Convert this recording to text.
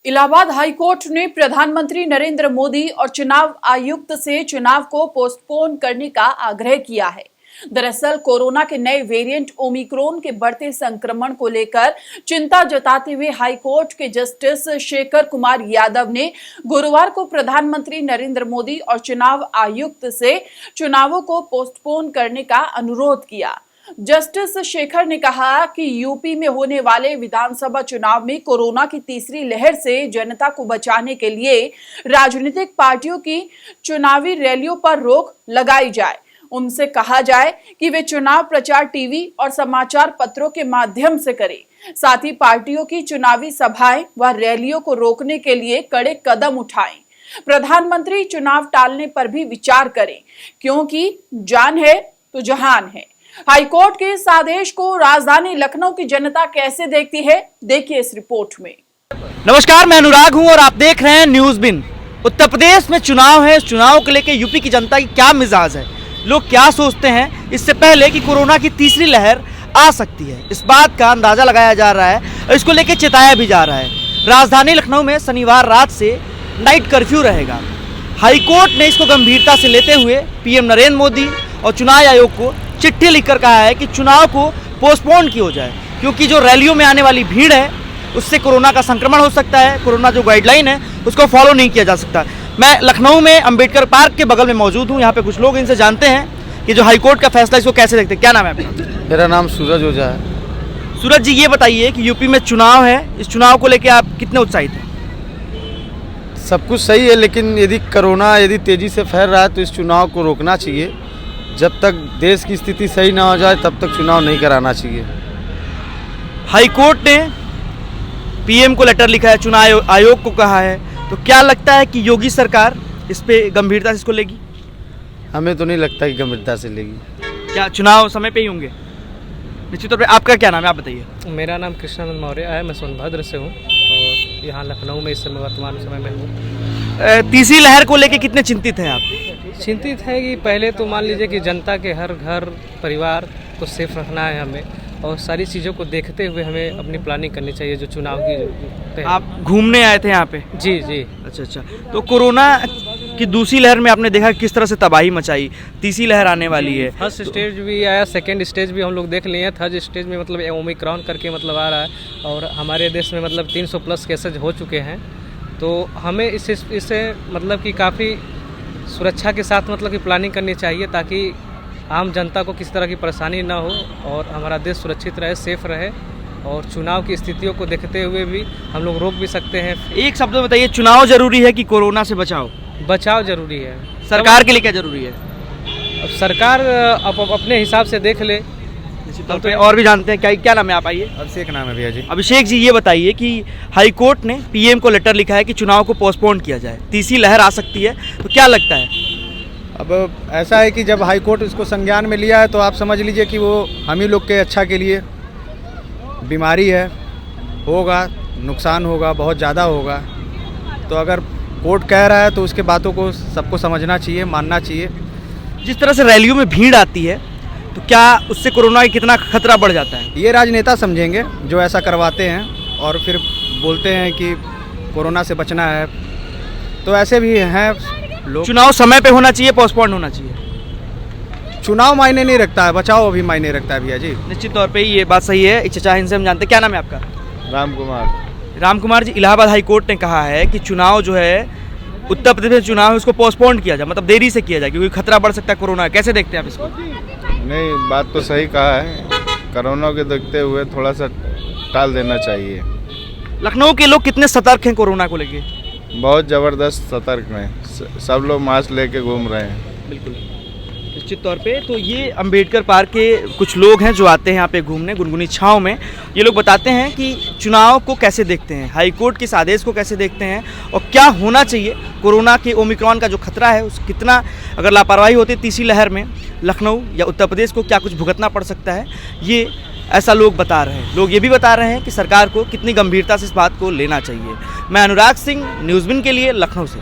Allahabad high court ने प्रधानमंत्री नरेंद्र मोदी और चुनाव आयुक्त से चुनाव को पोस्टपोन करने का आग्रह किया है। दरअसल कोरोना के नए वेरिएंट ओमिक्रॉन के बढ़ते संक्रमण को लेकर चिंता जताते हुए हाईकोर्ट के जस्टिस शेखर कुमार यादव ने गुरुवार को प्रधानमंत्री नरेंद्र मोदी और चुनाव आयुक्त से चुनावों को पोस्टपोन करने का अनुरोध किया। जस्टिस शेखर ने कहा कि यूपी में होने वाले विधानसभा चुनाव में कोरोना की तीसरी लहर से जनता को बचाने के लिए राजनीतिक पार्टियों की चुनावी रैलियों पर रोक लगाई जाए। उनसे कहा जाए कि वे चुनाव प्रचार टीवी और समाचार पत्रों के माध्यम से करें। साथ ही पार्टियों की चुनावी सभाएं व रैलियों को रोकने के लिए कड़े कदम उठाएं। प्रधानमंत्री चुनाव टालने पर भी विचार करें, क्योंकि जान है तो जहान है। हाईकोर्ट के इस आदेश को राजधानी लखनऊ की जनता कैसे देखती है, देखिए इस रिपोर्ट में। नमस्कार, मैं अनुराग हूं और आप देख रहे हैं न्यूज़ बिन। उत्तर प्रदेश में चुनाव है। चुनाव को लेकर यूपी की जनता की क्या मिजाज है, लोग क्या सोचते हैं इससे पहले कि कोरोना की तीसरी लहर आ सकती है, इस बात का अंदाजा लगाया जा रहा है और इसको लेकर चेताया भी जा रहा है। राजधानी लखनऊ में शनिवार रात से नाइट कर्फ्यू रहेगा। हाईकोर्ट ने इसको गंभीरता से लेते हुए पीएम नरेंद्र मोदी और चुनाव आयोग को चिट्ठी लिखकर कहा है कि चुनाव को पोस्टपोन किया जाए, क्योंकि जो रैलियों में आने वाली भीड़ है उससे कोरोना का संक्रमण हो सकता है। कोरोना जो गाइडलाइन है उसको फॉलो नहीं किया जा सकता। मैं लखनऊ में अंबेडकर पार्क के बगल में मौजूद हूँ। यहाँ पे कुछ लोग, इनसे जानते हैं कि जो हाईकोर्ट का फैसला इसको कैसे देखते हैं। क्या नाम है आपका? मेरा नाम सूरज ओझा है। सूरज जी, ये बताइए कि यूपी में चुनाव है, इस चुनाव को लेकर आप कितने उत्साहित हैं? सब कुछ सही है, लेकिन यदि कोरोना तेज़ी से फैल रहा है तो इस चुनाव को रोकना चाहिए। जब तक देश की स्थिति सही ना हो जाए तब तक चुनाव नहीं कराना चाहिए। हाईकोर्ट ने पीएम को लेटर लिखा है, चुनाव आयोग को कहा है, तो क्या लगता है कि योगी सरकार इस पे गंभीरता से इसको लेगी? हमें तो नहीं लगता कि गंभीरता से लेगी। क्या चुनाव समय पे ही होंगे? निश्चित तौर पे। आपका क्या नाम है, आप बताइए। मेरा नाम कृष्णानंद मौर्य है, मैं सोनभद्र से हूँ और यहाँ लखनऊ में इस समय वर्तमान समय में हूँ। तीसरी लहर को लेके कितने चिंतित हैं आप? चिंतित है कि पहले तो मान लीजिए कि जनता के हर घर परिवार को सेफ रखना है हमें, और सारी चीज़ों को देखते हुए हमें अपनी प्लानिंग करनी चाहिए जो चुनाव की। आप घूमने आए थे यहाँ पे? जी जी। अच्छा। तो कोरोना की दूसरी लहर में आपने देखा किस तरह से तबाही मचाई, तीसरी लहर आने वाली है। फर्स्ट स्टेज भी आया, सेकेंड स्टेज भी हम लोग देख लिए हैं, थर्ड स्टेज में मतलब ओमिक्रॉन करके मतलब आ रहा है, और हमारे देश में मतलब 300 प्लस केसेज हो चुके हैं। तो हमें इससे मतलब कि काफ़ी सुरक्षा के साथ मतलब कि प्लानिंग करनी चाहिए, ताकि आम जनता को किसी तरह की परेशानी ना हो और हमारा देश सुरक्षित रहे, सेफ रहे। और चुनाव की स्थितियों को देखते हुए भी हम लोग रोक भी सकते हैं। एक शब्द में बताइए, चुनाव जरूरी है कि कोरोना से बचाव? बचाव जरूरी है। सरकार के लिए क्या जरूरी है? अब सरकार अपने हिसाब से देख ले। हम तो और भी जानते हैं। क्या नाम है, आप आइए। अभिषेक नाम है भैया जी। अभिषेक जी, ये बताइए कि हाईकोर्ट ने पीएम को लेटर लिखा है कि चुनाव को पोस्टपोन किया जाए, तीसरी लहर आ सकती है, तो क्या लगता है? अब ऐसा है कि जब हाईकोर्ट इसको संज्ञान में लिया है तो आप समझ लीजिए कि वो हम ही लोग के अच्छा के लिए। बीमारी है, होगा नुकसान, होगा बहुत ज़्यादा होगा। तो अगर कोर्ट कह रहा है तो उसके बातों को सबको समझना चाहिए, मानना चाहिए। जिस तरह से रैलियों में भीड़ आती है तो क्या उससे कोरोना की कितना खतरा बढ़ जाता है? ये राजनेता समझेंगे जो ऐसा करवाते हैं और फिर बोलते हैं कि कोरोना से बचना है। तो ऐसे भी हैं लोग। चुनाव समय पे होना चाहिए, पोस्टपोन होना चाहिए? चुनाव मायने नहीं रखता है, बचाव अभी मायने रखता है भैया जी। निश्चित तौर पे ये बात सही है। चचा, इनसे हम जानते हैं। क्या नाम है आपका? राम कुमार जी, इलाहाबाद हाईकोर्ट ने कहा है कि चुनाव जो है उत्तर प्रदेश में चुनाव है उसको पोस्टपोन किया जाए, मतलब देरी से किया जाए, क्योंकि खतरा बढ़ सकता है कोरोना। कैसे देखते हैं आप इसको? नहीं, बात तो सही कहा है। कोरोना के देखते हुए थोड़ा सा टाल देना चाहिए। लखनऊ के लोग कितने सतर्क हैं कोरोना को लेके? बहुत ज़बरदस्त सतर्क हैं, सब लोग मास्क लेके घूम रहे हैं। बिल्कुल, निश्चित तौर पे। तो ये अंबेडकर पार्क के कुछ लोग हैं जो आते हैं यहाँ पे घूमने गुनगुनी छाँव में। ये लोग बताते हैं कि चुनाव को कैसे देखते हैं, हाईकोर्ट के इस आदेश को कैसे देखते हैं, और क्या होना चाहिए। कोरोना के ओमिक्रॉन का जो खतरा है उस कितना अगर लापरवाही होती है तीसरी लहर में, लखनऊ या उत्तर प्रदेश को क्या कुछ भुगतना पड़ सकता है, ये ऐसा लोग बता रहे हैं। लोग ये भी बता रहे हैं कि सरकार को कितनी गंभीरता से इस बात को लेना चाहिए। मैं अनुराग सिंह, न्यूज़ बिन के लिए लखनऊ से।